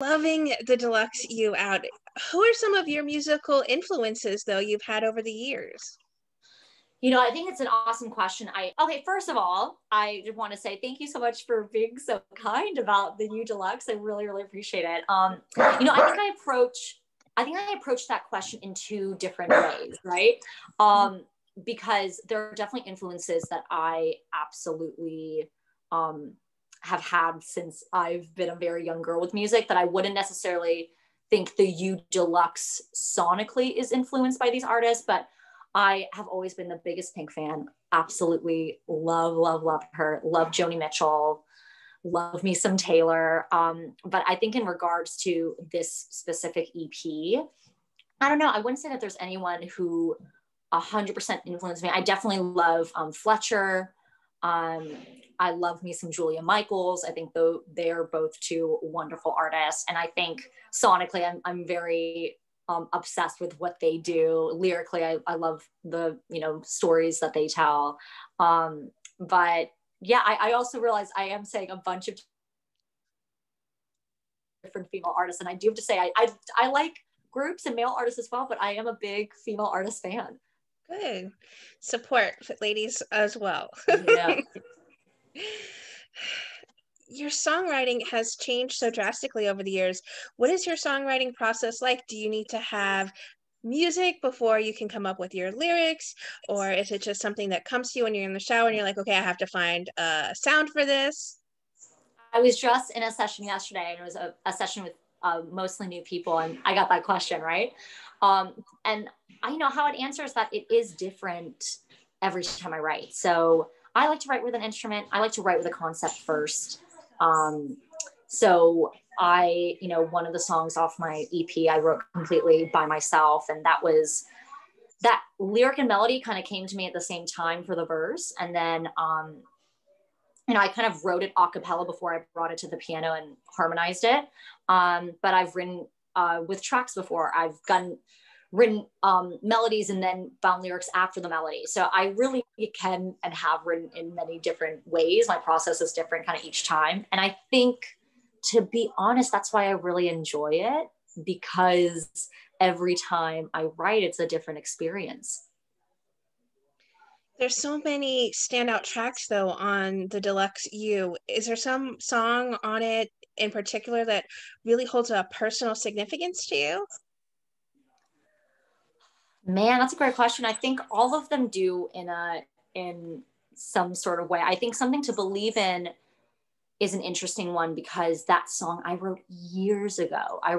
Loving the Deluxe You out. Who are some of your musical influences, though, you've had over the years? I think it's an awesome question. Okay, first of all, I just want to say thank you so much for being so kind about the new Deluxe. I really, really appreciate it. I think I approach that question in two different ways, right? Because there are definitely influences that I absolutely have had since I've been a very young girl with music that I wouldn't necessarily think the U Deluxe sonically is influenced by these artists, but I have always been the biggest Pink fan. Absolutely love her. Love Joni Mitchell. Love me some Taylor. But I think in regards to this specific EP, I don't know. I wouldn't say that there's anyone who 100% influenced me. I definitely love Fletcher. I love me some Julia Michaels. I think though they are both two wonderful artists. And I think sonically, I'm very obsessed with what they do. Lyrically, I love the, stories that they tell. But yeah, I also realize I am saying a bunch of different female artists. And I do have to say, I like groups and male artists as well, but I am a big female artist fan. Good. Support ladies as well. Yeah. Your songwriting has changed so drastically over the years. What is your songwriting process like? Do you need to have music before you can come up with your lyrics? Or is it just something that comes to you when you're in the shower and you're like, okay, I have to find a sound for this? I was just in a session yesterday, and it was a session with mostly new people, and I got that question, right? And I know how it answers that it is different every time I write. So I like to write with an instrument. I like to write with a concept first. So one of the songs off my EP, I wrote completely by myself. And that lyric and melody kind of came to me at the same time for the verse. And then, I kind of wrote it a cappella before I brought it to the piano and harmonized it. But I've written with tracks before. I've written melodies and then found lyrics after the melody. So I really can and have written in many different ways. My process is different kind of each time. And I think, to be honest, that's why I really enjoy it, because every time I write, it's a different experience. There's so many standout tracks, though, on the Deluxe You. Is there some song on it in particular that really holds a personal significance to you? Man, that's a great question. I think all of them do in some sort of way. I think Something to Believe In is an interesting one, because that song I wrote years ago. I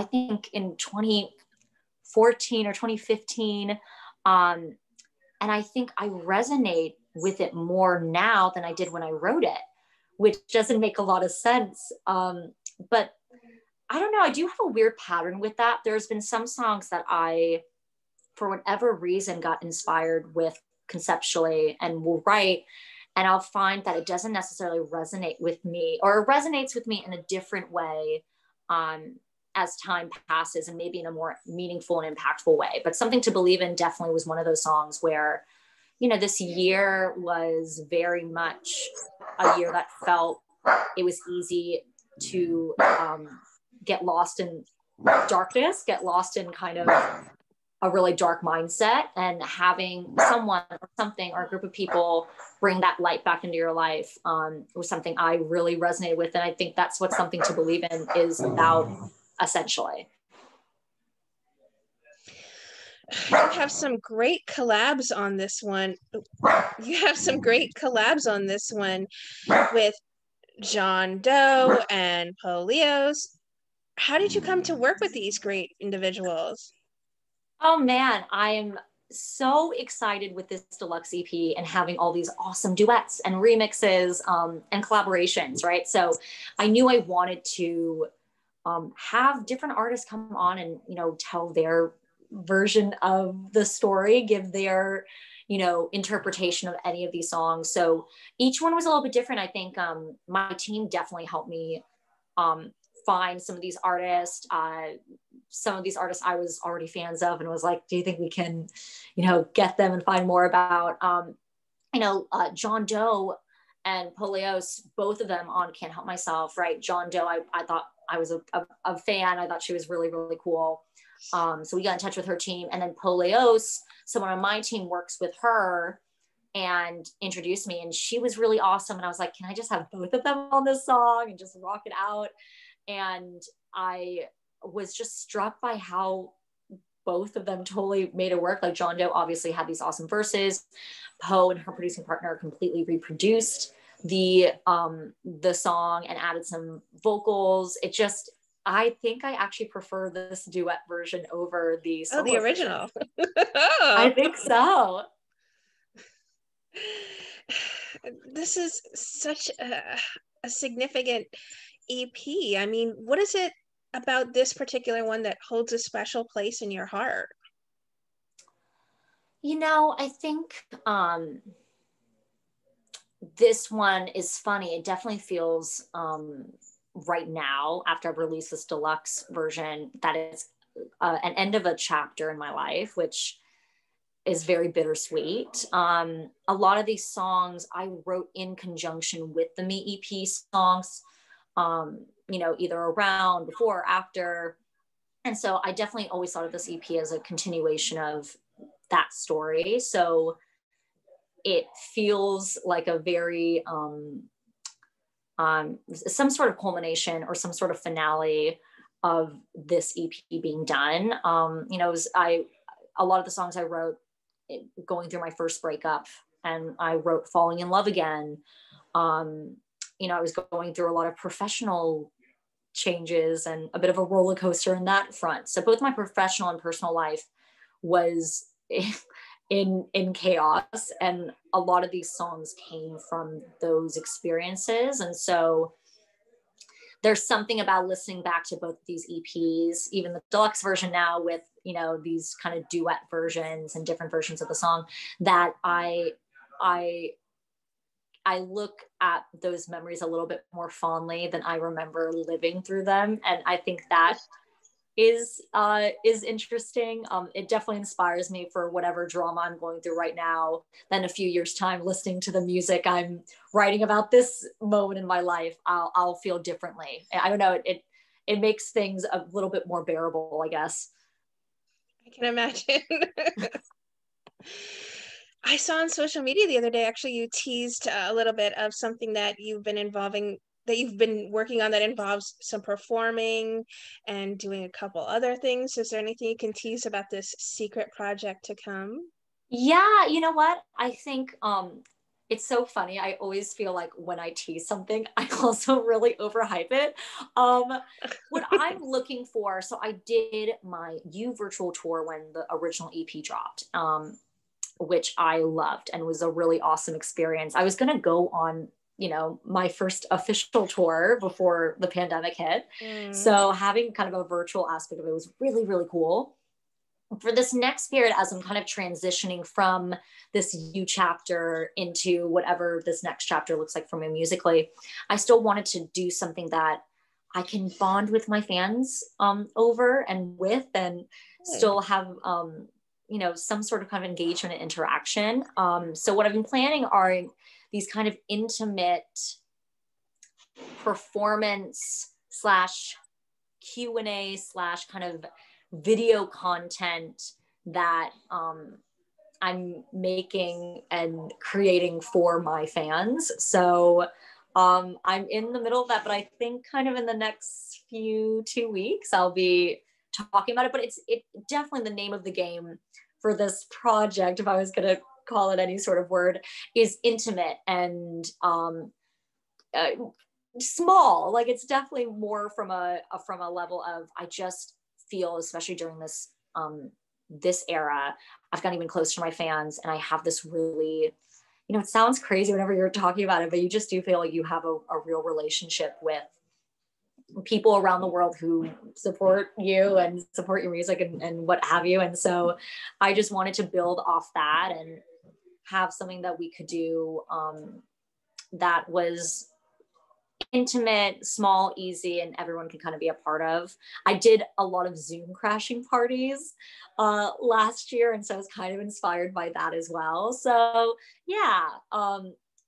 think in 2014 or 2015. And I think I resonate with it more now than I did when I wrote it, which doesn't make a lot of sense. But I don't know. I do have a weird pattern with that. There's been some songs that I, for whatever reason, got inspired with conceptually and will write. And I'll find that it doesn't necessarily resonate with me, or it resonates with me in a different way as time passes, and maybe in a more meaningful and impactful way. But Something to Believe In definitely was one of those songs where, this year was very much a year that felt it was easy to get lost in darkness, get lost in kind of a really dark mindset, and having someone or something or a group of people bring that light back into your life was something I really resonated with. And I think that's what Something to Believe In is about, essentially. You have some great collabs on this one. With John Doe and Polios. How did you come to work with these great individuals? Oh man, I am so excited with this Deluxe EP and having all these awesome duets and remixes and collaborations, right? So I knew I wanted to have different artists come on and, tell their version of the story, give their, interpretation of any of these songs. So each one was a little bit different. I think my team definitely helped me find some of these artists. Some of these artists I was already fans of and was like, do you think we can, get them and find more about, John Doe and Polios, both of them on Can't Help Myself, right? John Doe, I thought a fan. I thought she was really, really cool. So we got in touch with her team, and then Poleos, someone on my team, works with her and introduced me, and she was really awesome. And I was like, can I just have both of them on this song and just rock it out? And I was just struck by how both of them totally made it work. Like John Doe obviously had these awesome verses. Poe and her producing partner completely reproduced the song and added some vocals. It just, I think I actually prefer this duet version over the solo the original. I think so. This is such a significant EP. I mean, what is it about this particular one that holds a special place in your heart? You know, I think this one is funny. It definitely feels right now, after I've released this deluxe version, that it's an end of a chapter in my life, which is very bittersweet. A lot of these songs I wrote in conjunction with the Me EP songs, you know, either around, before, or after. And so I definitely always thought of this EP as a continuation of that story. So it feels like a very, some sort of culmination or some sort of finale of this EP being done. You know, a lot of the songs I wrote going through my first breakup, and I wrote Falling in Love Again. You know, I was going through a lot of professional changes and a bit of a roller coaster in that front. So both my professional and personal life was in chaos, and a lot of these songs came from those experiences. And so there's something about listening back to both of these EPs, even the deluxe version now with, you know, these kind of duet versions and different versions of the song, that I look at those memories a little bit more fondly than I remember living through them. And I think that is interesting. It definitely inspires me for whatever drama I'm going through right now. Then a few years time, listening to the music I'm writing about this moment in my life, I'll feel differently. I don't know. It makes things a little bit more bearable, I guess. I can imagine. I saw on social media the other day, actually, you teased a little bit of something that you've been working on that involves some performing and doing a couple other things. Is there anything you can tease about this secret project to come? Yeah, you know what? I think it's so funny. I always feel like when I tease something, I also really overhype it. What I'm looking for, so I did my U virtual tour when the original EP dropped, which I loved and was a really awesome experience. I was going to go on, you know, my first official tour before the pandemic hit. So having kind of a virtual aspect of it was really, really cool. For this next period, as I'm kind of transitioning from this U chapter into whatever this next chapter looks like for me musically, I still wanted to do something that I can bond with my fans over and with, and still have you know, some sort of kind of engagement and interaction. So what I've been planning are these kind of intimate performance slash Q&A slash kind of video content that I'm making and creating for my fans. So I'm in the middle of that, but I think kind of in the next 2 weeks, I'll be talking about it. But it's definitely the name of the game for this project, if I was going to call it any sort of word, is intimate and small. Like it's definitely more from a level of, I just feel, especially during this this era, I've gotten even closer to my fans, and I have this really, you know, it sounds crazy whenever you're talking about it, but you just do feel like you have a real relationship with people around the world who support you and support your music and what have you. And so I just wanted to build off that and have something that we could do that was intimate, small, easy, and everyone can kind of be a part of. I did a lot of Zoom crashing parties last year, and so I was kind of inspired by that as well. So yeah,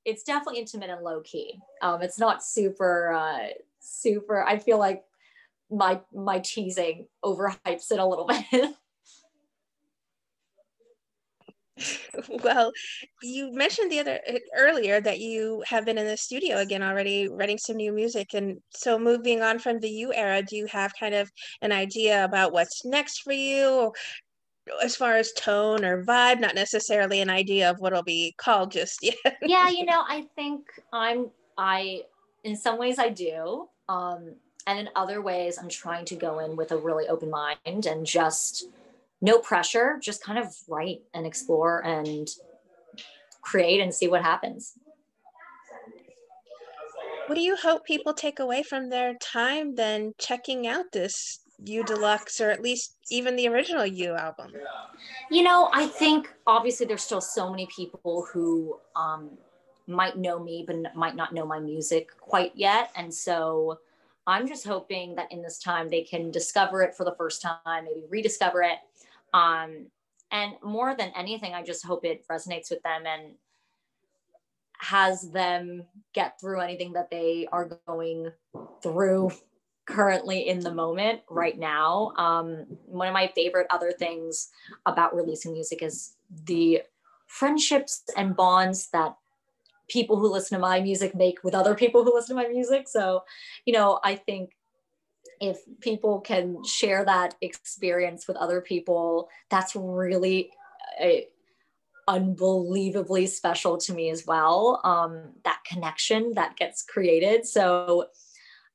it's definitely intimate and low key. It's not super, I feel like my teasing overhypes it a little bit. Well, you mentioned earlier that you have been in the studio again already writing some new music. And so moving on from the You era, do you have kind of an idea about what's next for you as far as tone or vibe? Not necessarily an idea of what it'll be called just yet. Yeah, I think I in some ways I do. And in other ways I'm trying to go in with a really open mind and just no pressure, just kind of write and explore and create and see what happens. What do you hope people take away from their time then checking out this You Deluxe, or at least even the original You album? I think obviously there's still so many people who might know me, but might not know my music quite yet. And so I'm just hoping that in this time they can discover it for the first time, maybe rediscover it. And more than anything, I just hope it resonates with them and has them get through anything that they are going through currently in the moment right now. One of my favorite other things about releasing music is the friendships and bonds that people who listen to my music make with other people who listen to my music. So, I think if people can share that experience with other people, that's really unbelievably special to me as well. That connection that gets created. So,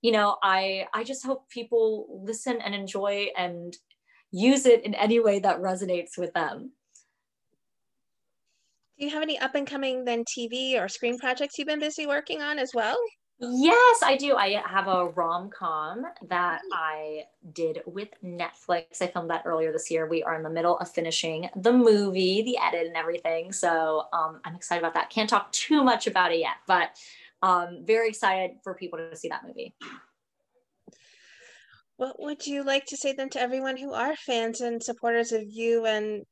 I just hope people listen and enjoy and use it in any way that resonates with them. Do you have any up and coming then TV or screen projects you've been busy working on as well? Yes, I do. I have a rom-com that I did with Netflix. I filmed that earlier this year. We are in the middle of finishing the movie, the edit and everything. So I'm excited about that. Can't talk too much about it yet, but very excited for people to see that movie. What would you like to say then to everyone who are fans and supporters of you and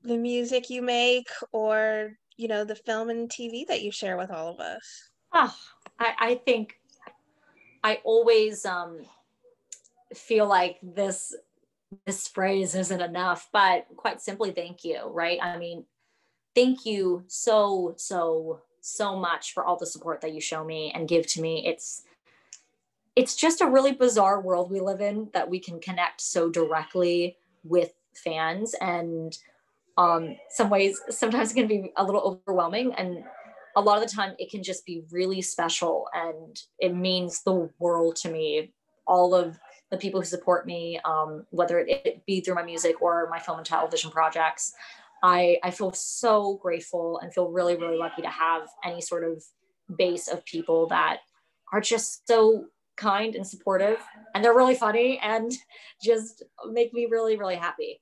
the music you make, or, the film and TV that you share with all of us? Oh, I think I always feel like this phrase isn't enough, but quite simply, thank you, right? I mean, thank you so much for all the support that you show me and give to me. It's just a really bizarre world we live in that we can connect so directly with fans, and some ways sometimes it can be a little overwhelming, and a lot of the time it can just be really special, and it means the world to me. All of the people who support me, whether it be through my music or my film and television projects, I feel so grateful and feel really, really lucky to have any sort of base of people that are just so kind and supportive, and they're really funny and just make me really, really happy.